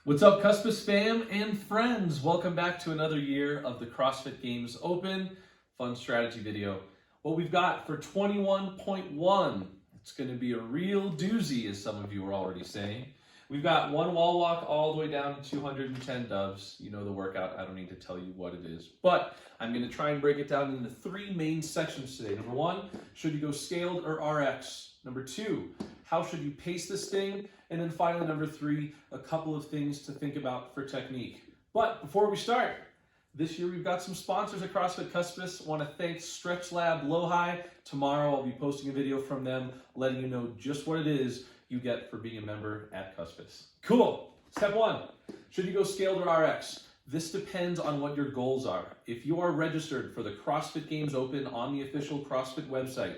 What's up, Cuspis fam and friends? Welcome back to another year of the CrossFit Games Open fun strategy video. What we've got for 21.1, it's going to be a real doozy, as some of you are already saying. We've got one wall walk all the way down to 210 doves. You know the workout, I don't need to tell you what it is. But I'm going to try and break it down into three main sections today. Number one, should you go scaled or RX? Number two, how should you pace this thing? And then finally, number three, a couple of things to think about for technique. But before we start, this year we've got some sponsors at CrossFit Cuspis. I want to thank Stretch Lab Low-Hi. Tomorrow I'll be posting a video from them letting you know just what it is you get for being a member at Cuspis. Cool. Step one, should you go scaled or RX? This depends on what your goals are. If you are registered for the CrossFit Games Open on the official CrossFit website,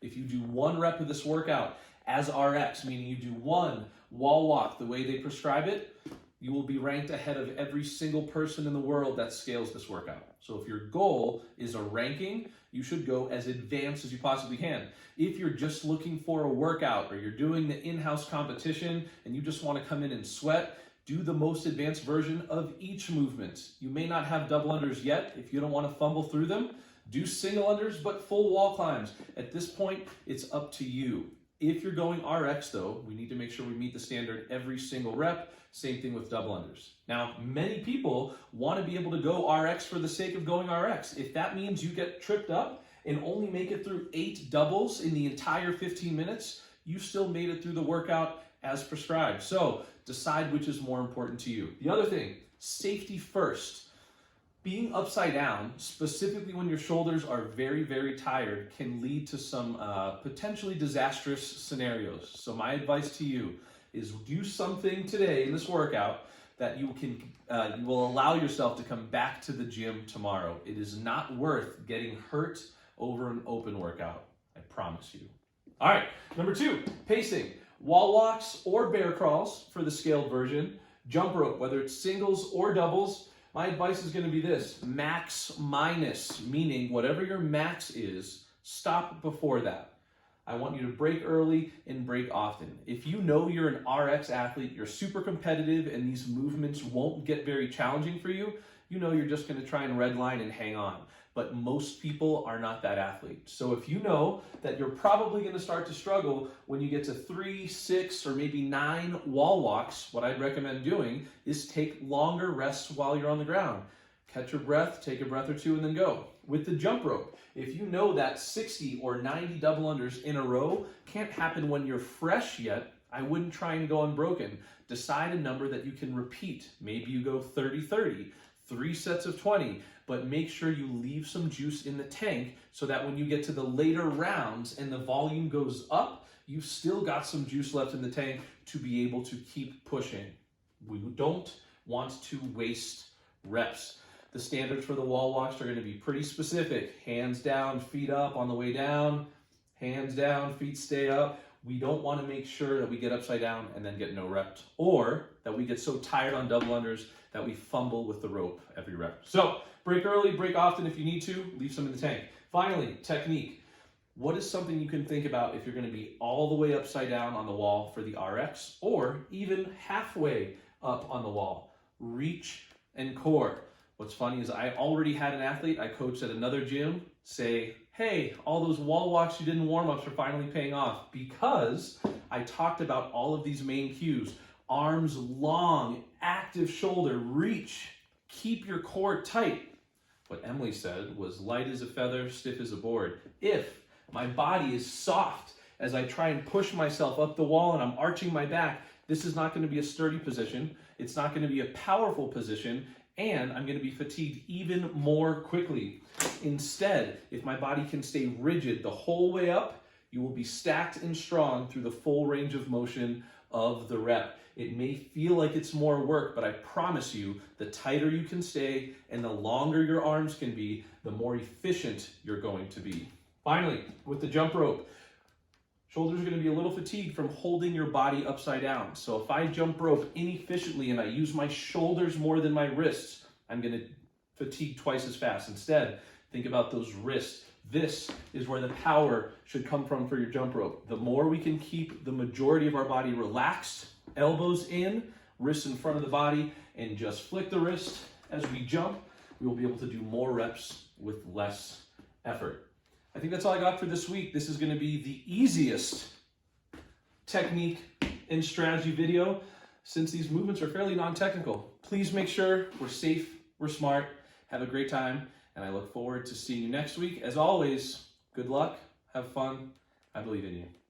if you do one rep of this workout as RX, meaning you do one wall walk the way they prescribe it, you will be ranked ahead of every single person in the world that scales this workout. So if your goal is a ranking, you should go as advanced as you possibly can. If you're just looking for a workout or you're doing the in-house competition and you just want to come in and sweat, do the most advanced version of each movement. You may not have double unders yet if you don't want to fumble through them. Do single unders, but full wall climbs. At this point, it's up to you. If you're going RX though, we need to make sure we meet the standard every single rep. Same thing with double unders. Now, many people want to be able to go RX for the sake of going RX. If that means you get tripped up and only make it through 8 doubles in the entire 15 minutes, you still made it through the workout as prescribed. So decide which is more important to you. The other thing, safety first. Being upside down, specifically when your shoulders are very, very tired, can lead to some potentially disastrous scenarios. So my advice to you is do something today in this workout that you will allow yourself to come back to the gym tomorrow. It is not worth getting hurt over an open workout. I promise you. All right, number two, pacing. Wall walks or bear crawls for the scaled version. Jump rope, whether it's singles or doubles. My advice is going to be this, max minus, meaning whatever your max is, stop before that. I want you to break early and break often. If you know you're an RX athlete, you're super competitive and these movements won't get very challenging for you, you know you're just going to try and redline and hang on. But most people are not that athlete. So if you know that you're probably going to start to struggle when you get to 3, 6, or maybe 9 wall walks, what I'd recommend doing is take longer rests while you're on the ground. Catch your breath, take a breath or two, and then go. With the jump rope, if you know that 60 or 90 double unders in a row can't happen when you're fresh yet, I wouldn't try and go unbroken. Decide a number that you can repeat. Maybe you go 30-30, 3 sets of 20, but make sure you leave some juice in the tank so that when you get to the later rounds and the volume goes up, you've still got some juice left in the tank to be able to keep pushing. We don't want to waste reps. The standards for the wall walks are going to be pretty specific. Hands down, feet up on the way down. Hands down, feet stay up. We don't want to make sure that we get upside down and then get no reps, or that we get so tired on double unders that we fumble with the rope every rep. So break early, break often if you need to, leave some in the tank. Finally, technique. What is something you can think about if you're going to be all the way upside down on the wall for the RX, or even halfway up on the wall? Reach and core. What's funny is I already had an athlete I coached at another gym say, hey, all those wall walks you did in warm-ups are finally paying off, because I talked about all of these main cues. Arms long, active shoulder, reach, keep your core tight. What Emily said was light as a feather, stiff as a board. If my body is soft as I try and push myself up the wall and I'm arching my back, this is not going to be a sturdy position. It's not going to be a powerful position, and I'm going to be fatigued even more quickly. Instead, if my body can stay rigid the whole way up, you will be stacked and strong through the full range of motion of the rep. It may feel like it's more work, but I promise you, the tighter you can stay and the longer your arms can be, the more efficient you're going to be. Finally, with the jump rope, shoulders are going to be a little fatigued from holding your body upside down. So if I jump rope inefficiently and I use my shoulders more than my wrists, I'm going to fatigue twice as fast. Instead, think about those wrists. This is where the power should come from for your jump rope. The more we can keep the majority of our body relaxed, elbows in, wrists in front of the body and just flick the wrist as we jump. We will be able to do more reps with less effort. I think that's all I got for this week. This is going to be the easiest technique and strategy video since these movements are fairly non-technical. Please make sure we're safe, we're smart, have a great time, and I look forward to seeing you next week. As always, good luck, have fun, I believe in you.